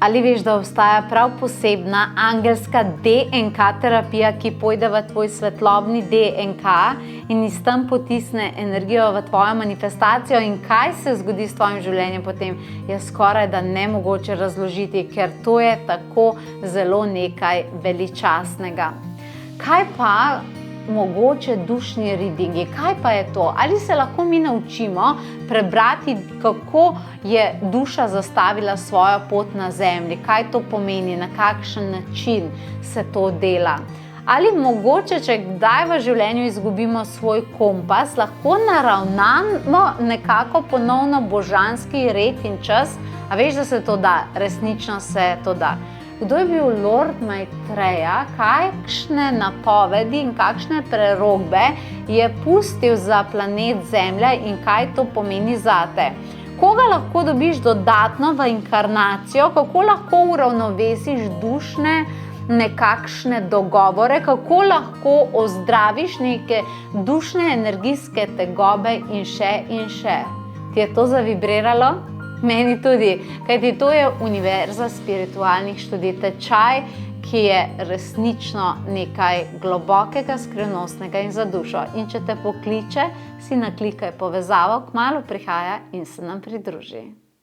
Ali veš, da obstaja prav posebna angelska DNK terapija, ki pojde v tvoj svetlobni DNK in iz tam potisne energijo v tvojo manifestacijo, in kaj se zgodi s tvojim življenjem potem, je skoraj da nemogoče razložiti, ker to je tako zelo nekaj veličastnega. Kaj pa mogoče dušni readingi? Kaj pa je to? Ali se lahko mi naučimo prebrati, kako je duša zastavila svojo pot na zemlji? Kaj to pomeni? Na kakšen način se to dela? Ali mogoče, če kdaj v življenju izgubimo svoj kompas, lahko naravnamo nekako ponovno božanski red in čas? A veš, da se to da? Resnično se to da. Kdo je bil Lord Maitreya, kakšne napovedi in kakšne prerokbe je pustil za planet Zemlja in kaj to pomeni zate? Koga lahko dobiš dodatno v inkarnacijo, kako lahko uravnovesiš dušne nekakšne dogovore, kako lahko ozdraviš neke dušne energijske tegobe in še in še. Ti je to zavibriralo? Meni tudi, kajti to je univerza spiritualnih študij, tečaj, ki je resnično nekaj globokega, skrivnostnega in za dušo. In če te pokliče, si naklikaj povezavo, kmalu prihaja in se nam pridruži.